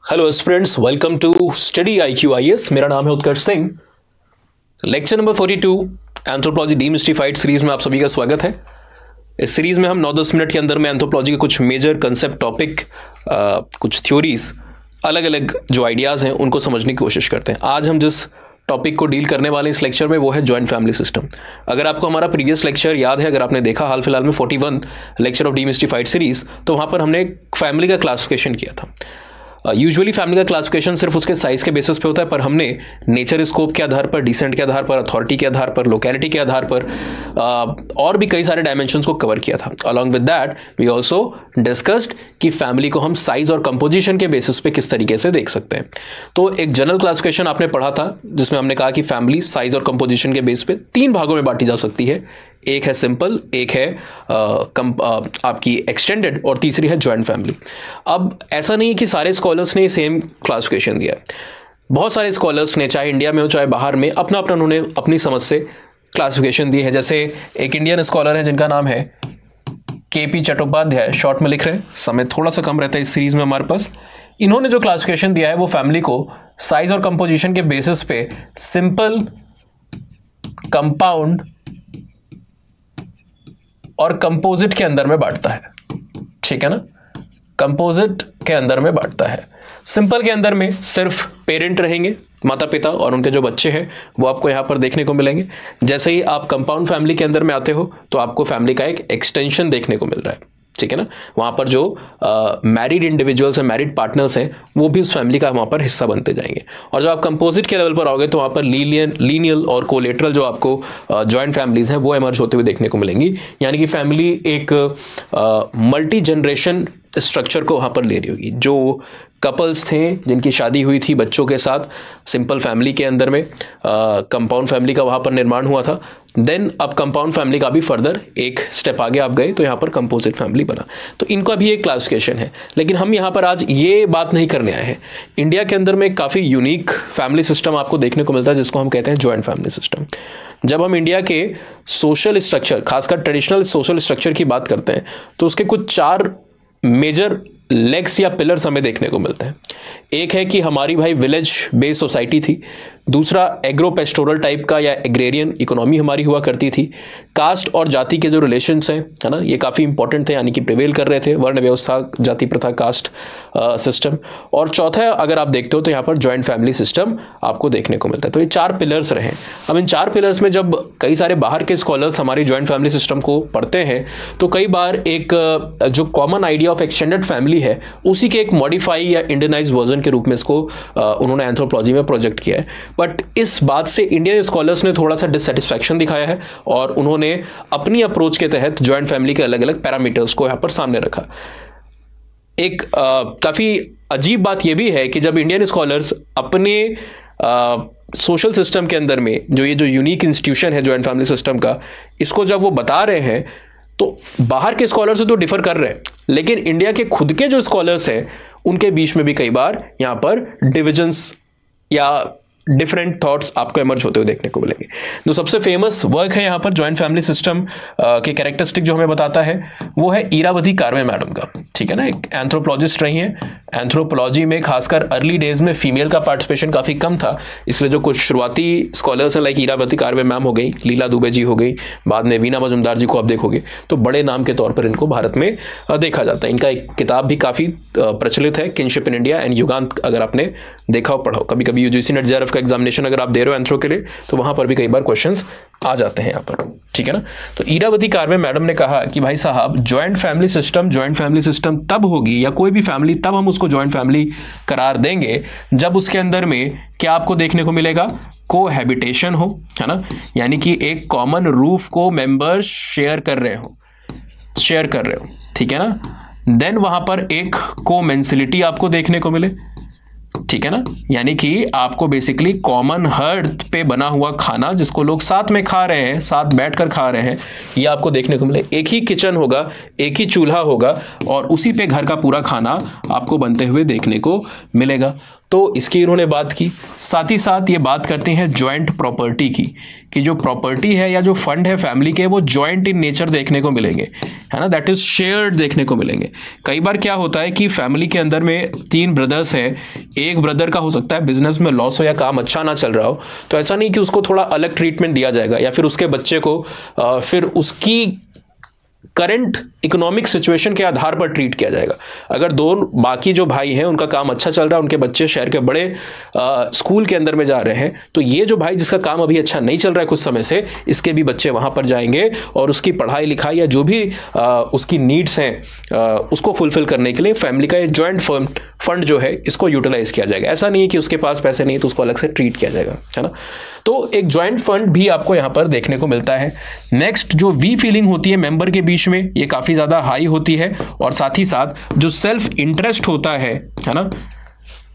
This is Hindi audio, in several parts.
Hello students, welcome to study IQIS। मेरा नाम है Utkarsh Singh. Lecture number 42 anthropology demystified series में आप सभी का स्वागत है। इस सीरीज में हम 9-10 मिनट के अंदर में एंथ्रोपोलॉजी के कुछ मेजर कंसेप्ट, टॉपिक, कुछ थ्योरीज, अलग अलग जो आइडियाज़ हैं उनको समझने की कोशिश करते हैं। आज हम जिस टॉपिक को डील करने वाले इस लेक्चर में वो है जॉइंट फैमिली सिस्टम। अगर आपको हमारा प्रीवियस लेक्चर याद है, अगर आपने देखा हाल फिलहाल में 41 लेक्चर ऑफ डीमिस्टिफाइड सीरीज, तो वहाँ पर हमने फैमिली का क्लासिफिकेशन किया था। यूजुअली फैमिली का क्लासिफिकेशन सिर्फ उसके साइज के बेसिस पे होता है, पर हमने नेचर स्कोप के आधार पर, डिसेंट के आधार पर, अथॉरिटी के आधार पर, लोकेलिटी के आधार पर और भी कई सारे डायमेंशंस को कवर किया था। Along with that we also discussed कि फैमिली को हम साइज और कंपोजिशन के बेसिस पे किस तरीके से देख सकते हैं। तो एक जनरल क्लासिफिकेशन आपने पढ़ा था जिसमें हमने कहा कि फैमिली साइज और कंपोजिशन के बेस पे 3 भागों में बांटी जा सकती है। एक है सिंपल, एक है आपकी एक्सटेंडेड और तीसरी है जॉइंट फैमिली। अब ऐसा नहीं है कि सारे स्कॉलर्स ने सेम क्लासिफिकेशन दिया है। बहुत सारे स्कॉलर्स ने, चाहे इंडिया में हो चाहे बाहर में, अपना अपना उन्होंने अपनी समझ से क्लासिफिकेशन दी है। जैसे एक इंडियन स्कॉलर है जिनका नाम है KP चट्टोपाध्याय, शॉर्ट में लिख रहे हैं, समय थोड़ा सा कम रहता है इस सीरीज में हमारे पास। इन्होंने जो क्लासिफिकेशन दिया है वो फैमिली को साइज और कंपोजिशन के बेसिस पे सिंपल, कंपाउंड और कंपोजिट के अंदर में बांटता है। ठीक है ना, कंपोजिट के अंदर में बांटता है। सिंपल के अंदर में सिर्फ पेरेंट रहेंगे, माता पिता, और उनके जो बच्चे हैं वो आपको यहाँ पर देखने को मिलेंगे। जैसे ही आप कंपाउंड फैमिली के अंदर में आते हो तो आपको फैमिली का एक एक्सटेंशन देखने को मिल रहा है। ठीक है ना, वहाँ पर जो मैरिड इंडिविजुअल्स हैं, मैरिड पार्टनर्स हैं, वो भी उस फैमिली का वहाँ पर हिस्सा बनते जाएंगे। और जब आप कंपोजिट के लेवल पर आओगे तो वहाँ पर लीनियल और कोलेटरल जो आपको जॉइंट फैमिलीज हैं वो इमर्ज होते हुए देखने को मिलेंगी। यानी कि फैमिली एक मल्टी जनरेशन स्ट्रक्चर को वहाँ पर ले रही होगी। जो कपल्स थे जिनकी शादी हुई थी बच्चों के साथ सिंपल फैमिली के अंदर में, कंपाउंड फैमिली का वहाँ पर निर्माण हुआ था। देन अब कंपाउंड फैमिली का भी फर्दर एक स्टेप आगे आप गए तो यहाँ पर कंपोजिट फैमिली बना। तो इनका भी एक क्लासिफिकेशन है, लेकिन हम यहाँ पर आज ये बात नहीं करने आए हैं। इंडिया के अंदर में काफ़ी यूनिक फैमिली सिस्टम आपको देखने को मिलता है जिसको हम कहते हैं जॉइंट फैमिली सिस्टम। जब हम इंडिया के सोशल स्ट्रक्चर, खासकर ट्रेडिशनल सोशल स्ट्रक्चर की बात करते हैं तो उसके कुछ 4 मेजर लेग्स या पिलर्स हमें देखने को मिलते हैं। एक है कि हमारी भाई विलेज बेस्ड सोसाइटी थी। दूसरा एग्रो पेस्टोरल टाइप का या एग्रेरियन इकोनॉमी हमारी हुआ करती थी। कास्ट और जाति के जो रिलेशंस हैं, है ना, ये काफ़ी इंपॉर्टेंट थे, यानी कि प्रिवेल कर रहे थे, वर्ण व्यवस्था, जाति प्रथा, कास्ट सिस्टम। और चौथा अगर आप देखते हो तो यहाँ पर जॉइंट फैमिली सिस्टम आपको देखने को मिलता है। तो ये 4 पिलर्स रहे। अब इन 4 पिलर्स में जब कई सारे बाहर के स्कॉलर्स हमारी जॉइंट फैमिली सिस्टम को पढ़ते हैं तो कई बार एक जो common idea of extended family है उसी के एक मॉडिफाई या इंडियनाइज वर्जन के रूप में इसको उन्होंने एंथ्रोपोलॉजी में प्रोजेक्ट किया है। बट इस बात से इंडियन स्कॉलर्स ने थोड़ा सा डिससेटिस्फैक्शन दिखाया है और उन्होंने अपनी अप्रोच के तहत जॉइंट फैमिली के अलग अलग पैरामीटर्स को यहाँ पर सामने रखा। एक काफ़ी अजीब बात यह भी है कि जब इंडियन स्कॉलर्स अपने सोशल सिस्टम के अंदर में जो ये जो यूनिक इंस्टीट्यूशन है जॉइंट फैमिली सिस्टम का, इसको जब वो बता रहे हैं तो बाहर के स्कॉलर से तो डिफर कर रहे हैं, लेकिन इंडिया के खुद के जो स्कॉलर्स हैं उनके बीच में भी कई बार यहाँ पर डिविजन्स या डिफरेंट थॉट्स आपको इमर्ज होते हुए देखने को मिलेंगे। जो सबसे फेमस वर्क है यहाँ पर जॉइंट फैमिली सिस्टम के कैरेक्टरिस्टिक जो हमें बताता है वो है इरावती कार्वे मैडम का। ठीक है ना, एक एंथ्रोपोलॉजिस्ट रही हैं। एंथ्रोपोलॉजी में खासकर अर्ली डेज में फीमेल का पार्टिसिपेशन काफ़ी कम था, इसलिए जो कुछ शुरुआती स्कॉलर्स हैं लाइक इरावती कार्वे मैम हो गई, लीला दुबे जी हो गई, बाद में वीना मजुमदार जी को आप देखोगे तो बड़े नाम के तौर पर इनको भारत में देखा जाता है। इनका एक किताब भी काफ़ी प्रचलित है, किनशिप इन इंडिया एंड युगांत। अगर आपने देखा हो, पढ़ो, कभी कभी UGC नेट JRF का एग्जामिनेशन अगर आप दे रहे हो एंथ्रो के लिए तो वहां पर भी कई बार क्वेश्चंस आ जाते हैं यहाँ पर। ठीक है ना, तो इरावती कार्वे मैडम ने कहा कि भाई साहब जॉइंट फैमिली सिस्टम तब होगी या कोई भी फैमिली तब हम उसको जॉइंट फैमिली करार देंगे जब उसके अंदर में क्या आपको देखने को मिलेगा, कोहैबिटेशन हो, है ना, यानी कि एक कॉमन रूफ को मेंबर्स शेयर कर रहे हो। ठीक है ना, देन वहां पर एक कोमेंसिलिटी आपको देखने को मिले। ठीक है ना, यानी कि आपको बेसिकली कॉमन हर्थ पे बना हुआ खाना जिसको लोग साथ में खा रहे हैं, साथ बैठकर खा रहे हैं, ये आपको देखने को मिले। एक ही किचन होगा, एक ही चूल्हा होगा और उसी पे घर का पूरा खाना आपको बनते हुए देखने को मिलेगा। तो इसकी इन्होंने बात की। साथ ही साथ ये बात करते हैं जॉइंट प्रॉपर्टी की, कि जो प्रॉपर्टी है या जो फंड है फैमिली के, वो जॉइंट इन नेचर देखने को मिलेंगे, है ना, दैट इज शेयर्ड देखने को मिलेंगे। कई बार क्या होता है कि फैमिली के अंदर में 3 ब्रदर्स हैं, एक ब्रदर का हो सकता है बिजनेस में लॉस हो या काम अच्छा ना चल रहा हो, तो ऐसा नहीं कि उसको थोड़ा अलग ट्रीटमेंट दिया जाएगा या फिर उसके बच्चे को फिर उसकी करंट इकोनॉमिक सिचुएशन के आधार पर ट्रीट किया जाएगा। अगर बाकी जो भाई हैं उनका काम अच्छा चल रहा है, उनके बच्चे शहर के बड़े स्कूल के अंदर में जा रहे हैं, तो ये जो भाई जिसका काम अभी अच्छा नहीं चल रहा है कुछ समय से, इसके भी बच्चे वहां पर जाएंगे और उसकी पढ़ाई लिखाई या जो भी उसकी नीड्स हैं उसको फुलफिल करने के लिए फैमिली का ये जॉइंट फंड जो है इसको यूटिलाइज किया जाएगा। ऐसा नहीं है कि उसके पास पैसे नहीं तो उसको अलग से ट्रीट किया जाएगा, है ना। तो एक जॉइंट फंड भी आपको यहां पर देखने को मिलता है। नेक्स्ट, जो वी फीलिंग होती है मेंबर के बीच में, ये काफी ज्यादा हाई होती है, और साथ ही साथ जो सेल्फ इंटरेस्ट होता है ना,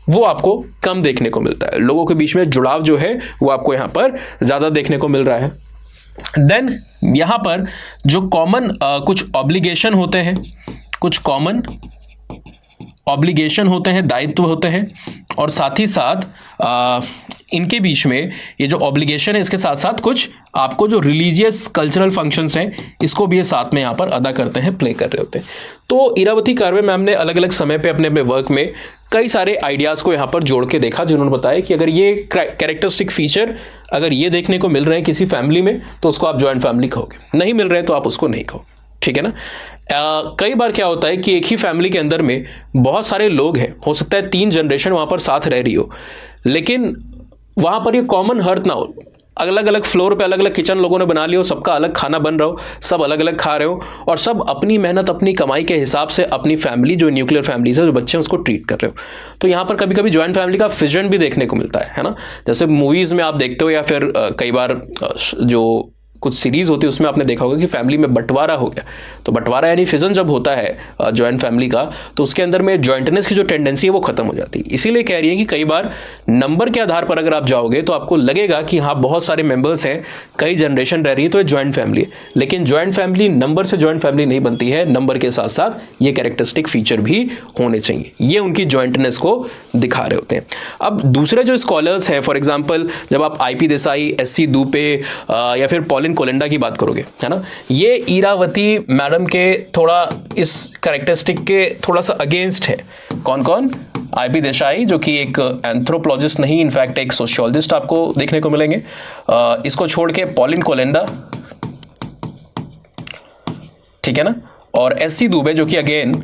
वो आपको कम देखने को मिलता है। लोगों के बीच में जुड़ाव जो है वो आपको यहां पर ज्यादा देखने को मिल रहा है। देन यहां पर जो कॉमन कुछ ऑब्लिगेशन होते हैं, कुछ कॉमन ऑब्लिगेशन होते हैं, दायित्व होते हैं, और साथ ही साथ इनके बीच में ये जो ऑब्लिगेशन है इसके साथ साथ कुछ आपको जो रिलीजियस कल्चरल फंक्शंस हैं इसको भी ये साथ में यहाँ पर अदा करते हैं, प्ले कर रहे होते हैं। तो इरावती कार्वे मैम ने अलग अलग समय पे अपने अपने वर्क में कई सारे आइडियाज़ को यहाँ पर जोड़ के देखा, जिन्होंने बताया कि अगर ये कैरेक्टरिस्टिक फीचर अगर ये देखने को मिल रहे हैं किसी फैमिली में तो उसको आप जॉइंट फैमिली कहोगे, नहीं मिल रहे हैं तो आप उसको नहीं कहो, ठीक है ना। कई बार क्या होता है कि एक ही फैमिली के अंदर में बहुत सारे लोग हैं, हो सकता है 3 जनरेशन वहाँ पर साथ रह रही हो, लेकिन वहाँ पर ये कॉमन हर्थ ना हो, अलग अलग फ्लोर पे अलग अलग किचन लोगों ने बना लिया हो, सबका अलग खाना बन रहा हो, सब अलग अलग खा रहे हो, और सब अपनी मेहनत अपनी कमाई के हिसाब से अपनी फैमिली जो न्यूक्लियर फैमिलीज है, जो बच्चे हैं उसको ट्रीट कर रहे हो। तो यहाँ पर कभी कभी जॉइंट फैमिली का फिजन भी देखने को मिलता है ना। जैसे मूवीज़ में आप देखते हो या फिर कई बार जो कुछ सीरीज होती है उसमें आपने देखा होगा कि फैमिली में बंटवारा हो गया, तो बंटवारा यानी फिजन जब होता है जॉइंट फैमिली का, तो उसके अंदर में जॉइंटनेस की जो टेंडेंसी है वो खत्म हो जाती है। इसीलिए कह रही है कि कई बार नंबर के आधार पर अगर आप जाओगे तो आपको लगेगा कि हाँ बहुत सारे मेंबर्स हैं, कई जनरेशन रह रही है, तो ये जॉइंट फैमिली है, लेकिन जॉइंट फैमिली नंबर से जॉइंट फैमिली नहीं बनती है, नंबर के साथ साथ ये कैरेक्टरिस्टिक फीचर भी होने चाहिए, ये उनकी जॉइंटनेस को दिखा रहे होते हैं। अब दूसरे जो स्कॉलर्स हैं, फॉर एग्जाम्पल जब आप IP देसाई, SC दुबे या फिर पॉलिन कोलिंडा की बात करोगे, है ना, ये इरावती मैडम के थोड़ा इस कैरेक्टरिस्टिक के थोड़ा सा अगेंस्ट है। कौन कौन? IP देसाई जो कि एक एंथ्रोपोलॉजिस्ट नहीं, इनफैक्ट एक सोशियोलॉजिस्ट आपको देखने को मिलेंगे। इसको छोड़ के पॉलिन कोलिंडा, ठीक है ना, और SC दुबे जो कि अगेन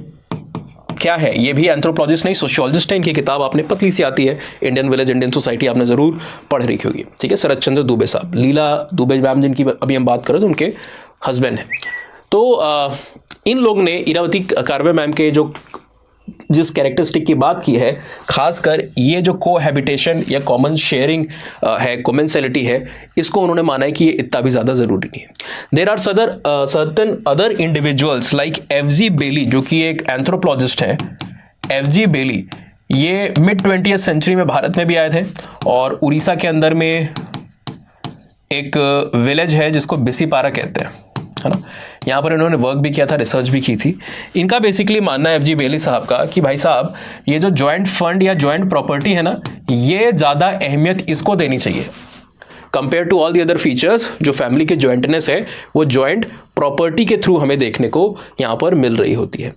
क्या है, ये भी एंथ्रोपोलॉजिस्ट नहीं सोशियोलॉजिस्ट है। इनकी किताब आपने पतली सी आती है, इंडियन विलेज इंडियन सोसाइटी, आपने जरूर पढ़ रखी होगी, ठीक है। शरद चंद्र दुबे साहब, लीला दुबे मैम जिनकी अभी हम बात करें तो उनके हस्बैंड हैं। तो इन लोग ने इरावती कार्वे मैम के जिस कैरेक्टरिस्टिक की बात की है, खासकर ये जो कोहैबिटेशन या कॉमन शेयरिंग है, कॉमेंसैलिटी है, इसको उन्होंने माना है कि ये इतना भी ज़्यादा ज़रूरी नहीं है। There are certain other individuals like FG Bailey जो कि एक एंथ्रोपोलॉजिस्ट है। FG बेली ये मिड 20th सेंचुरी में भारत में भी आए थे, और उड़ीसा के अंदर में एक विलेज है जिसको बिसीपारा कहते हैं, है ना, यहाँ पर इन्होंने वर्क भी किया था, रिसर्च भी की थी। इनका बेसिकली मानना है FG बेली साहब का कि भाई साहब ये जो जॉइंट फंड या जॉइंट प्रॉपर्टी है ना, ये ज़्यादा अहमियत इसको देनी चाहिए compare to all the other features. जो फैमिली के जॉइंटनेस है वो जॉइंट प्रॉपर्टी के थ्रू हमें देखने को यहाँ पर मिल रही होती है।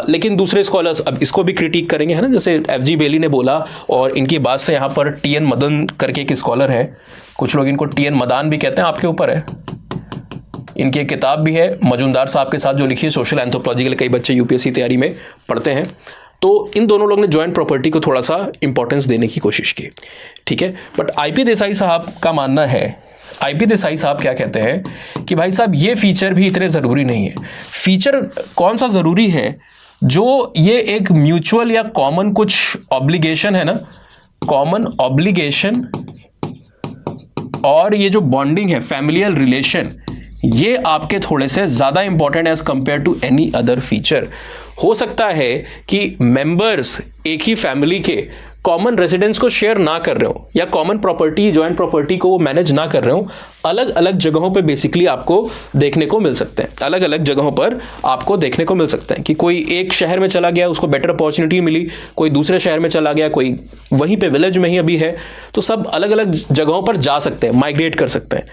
लेकिन दूसरे स्कॉलर्स अब इसको भी क्रिटिक करेंगे, है ना, जैसे FG बेली ने बोला, और इनकी बात से यहाँ पर TN मदन करके एक स्कॉलर है, कुछ लोग इनको TN मदान भी कहते हैं, आपके ऊपर है। इनकी एक किताब भी है मजूमदार साहब के साथ जो लिखी है, सोशल एंथ्रोपोलॉजी के लिए कई बच्चे UPSC तैयारी में पढ़ते हैं। तो इन दोनों लोग ने जॉइंट प्रॉपर्टी को थोड़ा सा इंपॉर्टेंस देने की कोशिश की, ठीक है। बट IP देसाई साहब का मानना है, IP देसाई साहब क्या कहते हैं कि भाई साहब ये फीचर भी इतने ज़रूरी नहीं है। फीचर कौन सा ज़रूरी है? जो ये एक म्यूचुअल या कॉमन कुछ ऑब्लिगेशन है ना, कॉमन ऑब्लिगेशन, और ये जो बॉन्डिंग है, फैमिलियल रिलेशन, ये आपके थोड़े से ज़्यादा important as compare to any other feature. हो सकता है कि मेंबर्स एक ही फैमिली के कॉमन रेजिडेंस को शेयर ना कर रहे हो या कॉमन प्रॉपर्टी जॉइंट प्रॉपर्टी को वो मैनेज ना कर रहे हो, अलग अलग जगहों पे बेसिकली आपको देखने को मिल सकते हैं। अलग अलग जगहों पर आपको देखने को मिल सकते हैं कि कोई एक शहर में चला गया, उसको बेटर अपॉर्चुनिटी मिली, कोई दूसरे शहर में चला गया, कोई वहीं पे विलेज में ही अभी है, तो सब अलग अलग जगहों पर जा सकते हैं, माइग्रेट कर सकते हैं,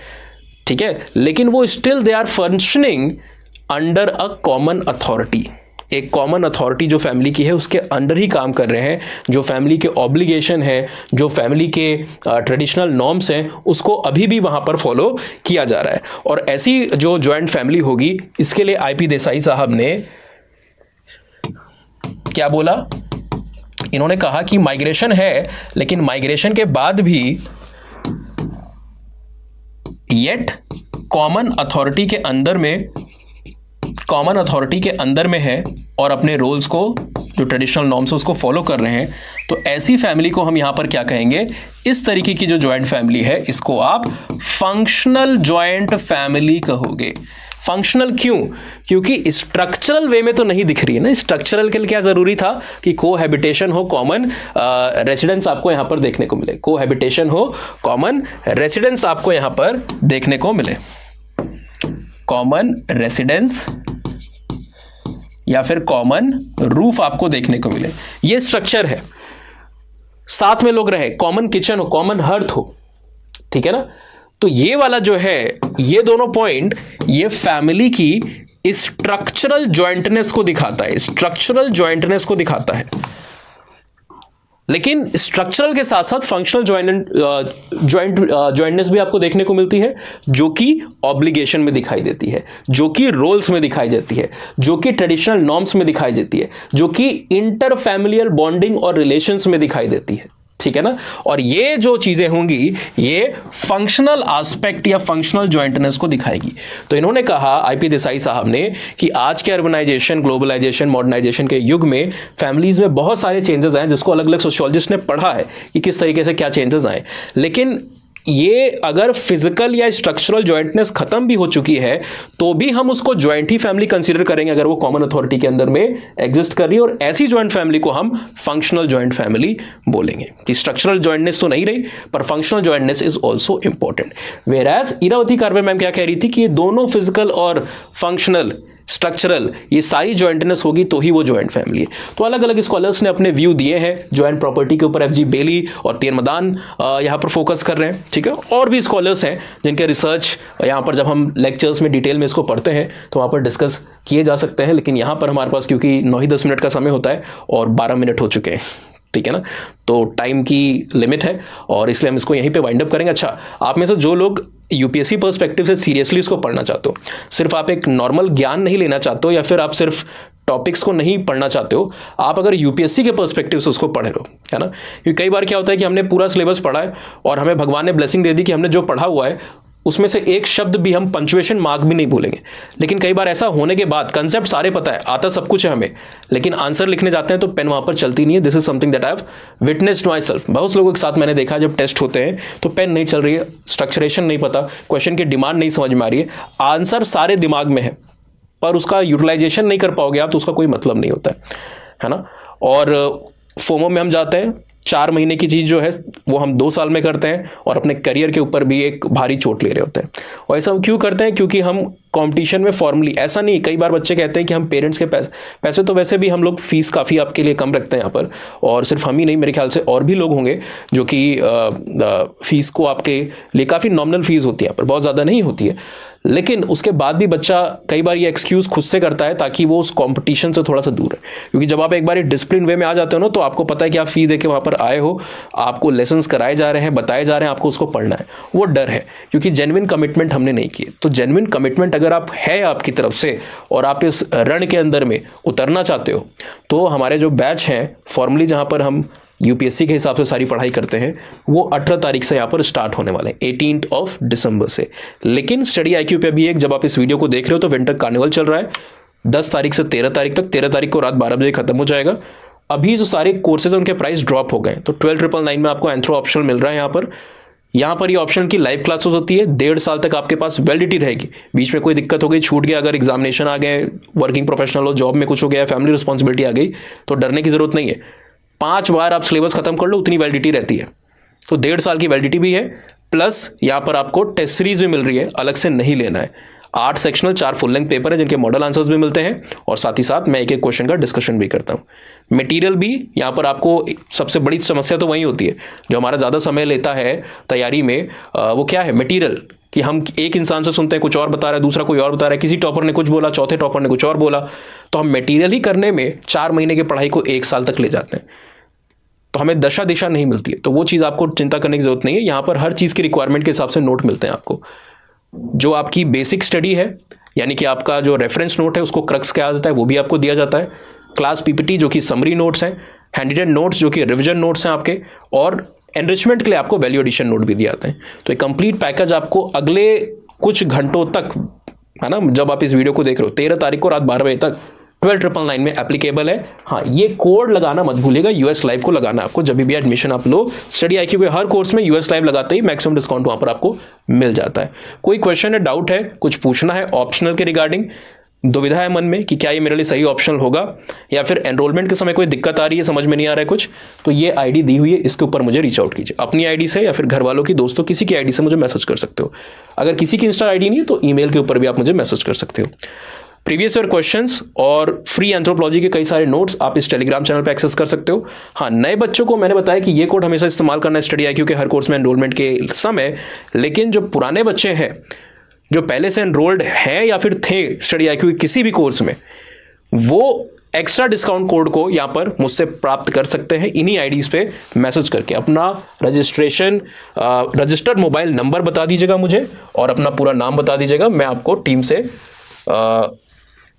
ठीक है। लेकिन वो still they are functioning under a common authority. एक कॉमन अथॉरिटी जो फैमिली की है उसके अंडर ही काम कर रहे हैं। जो फैमिली के ऑब्लिगेशन है, जो फैमिली के ट्रेडिशनल नॉर्म्स हैं, उसको अभी भी वहां पर फॉलो किया जा रहा है। और ऐसी जो जॉइंट फैमिली होगी, इसके लिए आईपी देसाई साहब ने क्या बोला, इन्होंने कहा कि माइग्रेशन है, लेकिन माइग्रेशन के बाद भी येट कॉमन अथॉरिटी के अंदर में है और अपने रोल्स को, जो ट्रेडिशनल नॉर्म्स उसको फॉलो कर रहे हैं। तो ऐसी फैमिली को हम यहां पर क्या कहेंगे, इस तरीके की जो जॉइंट फैमिली है इसको आप फंक्शनल जॉइंट फैमिली कहोगे। फंक्शनल क्यों? क्योंकि स्ट्रक्चरल वे में तो नहीं दिख रही है ना। स्ट्रक्चरल के लिए क्या जरूरी था कि कोहैबिटेशन हो, कॉमन रेसिडेंस आपको यहां पर देखने को मिले, कोहैबिटेशन हो, कॉमन रेसिडेंस आपको यहां पर देखने को मिले, कॉमन रेसिडेंस या फिर कॉमन रूफ आपको देखने को मिले। ये स्ट्रक्चर है, साथ में लोग रहे, कॉमन किचन हो, कॉमन हर्थ हो, ठीक है ना। तो ये वाला जो है, ये दोनों पॉइंट ये फैमिली की स्ट्रक्चरल जॉइंटनेस को दिखाता है, स्ट्रक्चरल जॉइंटनेस को दिखाता है। लेकिन स्ट्रक्चरल के साथ साथ फंक्शनल जॉइंटनेस भी आपको देखने को मिलती है, जो कि ऑब्लिगेशन में दिखाई देती है, जो कि रोल्स में दिखाई देती है, जो कि ट्रेडिशनल नॉर्म्स में दिखाई देती है, जो कि इंटर फैमिलियल बॉन्डिंग और रिलेशंस में दिखाई देती है, ठीक है ना। और ये जो चीजें होंगी ये फंक्शनल एस्पेक्ट या फंक्शनल जॉइंटनेस को दिखाएगी। तो इन्होंने कहा, आईपी देसाई साहब ने, कि आज के अर्बनाइजेशन, ग्लोबलाइजेशन, मॉडर्नाइजेशन के युग में फैमिलीज में बहुत सारे चेंजेस आए, जिसको अलग अलग सोशियोलॉजिस्ट ने पढ़ा है कि किस तरीके से क्या चेंजेस आए। लेकिन ये अगर फिजिकल या स्ट्रक्चरल जॉइंटनेस खत्म भी हो चुकी है तो भी हम उसको जॉइंट ही फैमिली कंसीडर करेंगे, अगर वो कॉमन अथॉरिटी के अंदर में एग्जिस्ट कर रही है। और ऐसी जॉइंट फैमिली को हम फंक्शनल जॉइंट फैमिली बोलेंगे कि स्ट्रक्चरल जॉइंटनेस तो नहीं रही पर functional jointness is also important. Whereas Irawati Karve ma'am क्या कह रही थी कि ये दोनों फिजिकल और फंक्शनल, स्ट्रक्चरल, ये सारी जॉइंटनेस होगी तो ही वो जॉइंट फैमिली है। तो अलग अलग स्कॉलर्स ने अपने व्यू दिए हैं जॉइंट प्रॉपर्टी के ऊपर। एफजी बेली और तीरमदान यहाँ पर फोकस कर रहे हैं, ठीक है। और भी स्कॉलर्स हैं जिनके रिसर्च यहाँ पर जब हम लेक्चर्स में डिटेल में इसको पढ़ते हैं तो वहाँ पर डिस्कस किए जा सकते हैं। लेकिन यहाँ पर हमारे पास क्योंकि 9 ही 10 मिनट का समय होता है और 12 मिनट हो चुके हैं, ठीक है ना, तो टाइम की लिमिट है और इसलिए हम इसको यहीं पे वाइंड अप करेंगे। अच्छा, आप में से जो लोग यूपीएससी पर्सपेक्टिव से सीरियसली इसको पढ़ना चाहते हो, सिर्फ आप एक नॉर्मल ज्ञान नहीं लेना चाहते हो या फिर आप सिर्फ टॉपिक्स को नहीं पढ़ना चाहते हो, आप अगर यूपीएससी के पर्सपेक्टिव से उसको पढ़ रहे हो, है ना। क्योंकि कई बार क्या होता है कि हमने पूरा सिलेबस पढ़ा है और हमें भगवान ने ब्लेसिंग दे दी कि हमने जो पढ़ा हुआ है उसमें से एक शब्द भी हम पंक्चुएशन मार्क भी नहीं भूलेंगे। लेकिन कई बार ऐसा होने के बाद कंसेप्ट सारे पता है, आता सब कुछ है हमें, लेकिन आंसर लिखने जाते हैं तो पेन वहां पर चलती नहीं है। This is something that I have witnessed my self. बहुत लोगों के साथ मैंने देखा जब टेस्ट होते हैं तो पेन नहीं चल रही है, स्ट्रक्चरेशन नहीं पता, क्वेश्चन की डिमांड नहीं समझ में आ रही है, आंसर सारे दिमाग में है पर उसका यूटिलाइजेशन नहीं कर पाओगे आप तो उसका कोई मतलब नहीं होता है ना। और फोमो में हम जाते हैं, 4 महीने की चीज़ जो है वो हम 2 साल में करते हैं और अपने करियर के ऊपर भी एक भारी चोट ले रहे होते हैं। और ऐसा हम क्यों करते हैं? क्योंकि हम कंपटीशन में फॉर्मली, ऐसा नहीं, कई बार बच्चे कहते हैं कि हम पेरेंट्स के पैसे तो वैसे भी हम लोग फीस काफ़ी आपके लिए कम रखते हैं यहाँ पर, और सिर्फ हम ही नहीं, मेरे ख्याल से और भी लोग होंगे जो कि फीस को आपके लिए काफ़ी नॉमिनल फीस होती है यहाँ पर, बहुत ज़्यादा नहीं होती है। लेकिन उसके बाद भी बच्चा कई बार ये एक्सक्यूज़ खुद से करता है ताकि वो उस कंपटीशन से थोड़ा सा दूर है। क्योंकि जब आप एक बार डिसिप्लिन वे में आ जाते हो ना तो आपको पता है कि आप फीस देके वहाँ पर आए हो, आपको लेसन्स कराए जा रहे हैं, बताए जा रहे हैं, आपको उसको पढ़ना है। वो डर है क्योंकि जेन्युइन कमिटमेंट हमने नहीं किए। तो जेन्युइन कमिटमेंट अगर आप है आपकी तरफ से और आप इस रण के अंदर में उतरना चाहते हो तो हमारे जो बैच हैं फॉर्मली, जहाँ पर हम यूपीएससी के हिसाब से सारी पढ़ाई करते हैं, वो 18 तारीख से यहाँ पर स्टार्ट होने वाले हैं, 18 दिसंबर से। लेकिन स्टडी आईक्यू पे भी एक, जब आप इस वीडियो को देख रहे हो तो विंटर कार्निवल चल रहा है 10 तारीख से 13 तारीख तक। 13 तारीख को रात 12 बजे खत्म हो जाएगा। अभी जो सारे कोर्सेज उनके प्राइस ड्रॉप हो गए, तो 12,999 में आपको एंथ्रो ऑप्शन मिल रहा है। यहाँ पर ये ऑप्शन की लाइव क्लासेस होती है, 1.5 साल तक आपके पास वैलिडिटी रहेगी। बीच में कोई दिक्कत हो गई, छूट गया, अगर एग्जामिनेशन आ गए, वर्किंग प्रोफेशनल हो, जॉब में कुछ हो गया, फैमिली रिस्पॉन्सिबिलिटी आ गई, तो डरने की जरूरत नहीं है। 5 बार आप सिलेबस खत्म कर लो उतनी वैलिडिटी रहती है, तो 1.5 साल की वैलिडिटी भी है, प्लस यहाँ पर आपको टेस्ट सीरीज भी मिल रही है, अलग से नहीं लेना है। 8 सेक्शनल 4 फुल लेंथ पेपर है जिनके मॉडल आंसर्स भी मिलते हैं, और साथ ही साथ मैं एक एक क्वेश्चन का डिस्कशन भी करता हूँ। मटेरियल भी यहाँ पर आपको, सबसे बड़ी समस्या तो वही होती है जो हमारा ज़्यादा समय लेता है तैयारी में, वो क्या है मटेरियल, कि हम एक इंसान से सुनते हैं कुछ और बता रहा है, दूसरा कोई और बता रहा है, किसी टॉपर ने कुछ बोला, चौथे टॉपर ने कुछ और बोला, तो हम मटेरियल ही करने में 4 महीने की पढ़ाई को 1 साल तक ले जाते हैं, तो हमें दशा दिशा नहीं मिलती है। तो वो चीज़ आपको चिंता करने की जरूरत नहीं है, यहाँ पर हर चीज़ की रिक्वायरमेंट के हिसाब से नोट मिलते हैं आपको। जो आपकी बेसिक स्टडी है, यानी कि आपका जो रेफरेंस नोट है उसको क्रक्स कहा जाता है, वो भी आपको दिया जाता है। क्लास पीपीटी जो कि समरी नोट्स हैं, हैंडरिटन नोट्स जो कि रिविजन नोट्स हैं आपके, और एनरिचमेंट के लिए आपको वैल्यू एडिशन नोट भी दिए जाते हैं। तो एक कंप्लीट पैकेज आपको अगले कुछ घंटों तक, है ना, जब आप इस वीडियो को देख रहे हो 13 तारीख को रात 12 बजे तक 12,999 में एप्लीकेबल है। हाँ, ये कोड लगाना मत भूलिएगा, यूएस लाइव को लगाना आपको जब भी एडमिशन आप लो। स्टडी आईक्यू के हर कोर्स में यूएस लाइव लगाते ही मैक्सिमम डिस्काउंट वहां पर आपको मिल जाता है। कोई क्वेश्चन है, डाउट है, कुछ पूछना है ऑप्शनल के रिगार्डिंग, दुविधा है मन में कि क्या ये मेरे लिए सही ऑप्शनल होगा, या फिर एनरोलमेंट के समय कोई दिक्कत आ रही है, समझ में नहीं आ रहा है कुछ, तो ये आईडी दी हुई है, इसके ऊपर मुझे रीच आउट कीजिए। अपनी आईडी से या फिर घर वालों की, दोस्तों, किसी की आईडी से मुझे मैसेज कर सकते हो। अगर किसी की इंस्टा आईडी नहीं है तो ईमेल के ऊपर भी आप मुझे मैसेज कर सकते हो। प्रीवियस ईयर क्वेश्चंस और फ्री एंथ्रोपोलॉजी के कई सारे नोट्स आप इस टेलीग्राम चैनल पे एक्सेस कर सकते हो। हाँ, नए बच्चों को मैंने बताया कि ये कोड हमेशा इस्तेमाल करना है स्टडी आईक्यू के हर कोर्स में एनरोलमेंट के समय, लेकिन जो पुराने बच्चे हैं, जो पहले से एनरोल्ड हैं या फिर थे स्टडी आईक्यू के किसी भी कोर्स में, वो एक्स्ट्रा डिस्काउंट कोड को यहाँ पर मुझसे प्राप्त कर सकते हैं इन्हीं आईडीज पे मैसेज करके। अपना रजिस्ट्रेशन, रजिस्टर्ड मोबाइल नंबर बता दीजिएगा मुझे और अपना पूरा नाम बता दीजिएगा, मैं आपको टीम से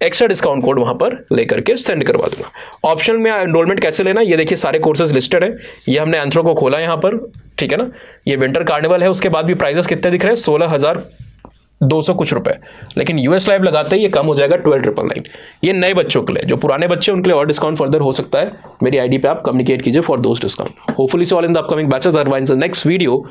एक्स्ट्रा डिस्काउंट कोड वहां पर लेकर के सेंड करवा दूंगा। ऑप्शनल में एनरोलमेंट कैसे लेना, ये देखिए सारे कोर्सेज लिस्टेड है। ये हमने एंथ्रो को खोला यहाँ पर, ठीक है ना। ये विंटर कार्निवल है, उसके बाद भी प्राइजेस कितने दिख रहे हैं, 16,200 कुछ रुपए, लेकिन यूएस लाइव लगाते ही ये कम हो जाएगा 12,999। ये नए बच्चों के लिए, जो पुराने बच्चे उनके लिए और डिस्काउंट फर्दर हो सकता है। मेरी आईडी पे आप कम्युनिकेट कीजिए for those discount. Hopefully see all in the upcoming batches, otherwise the next video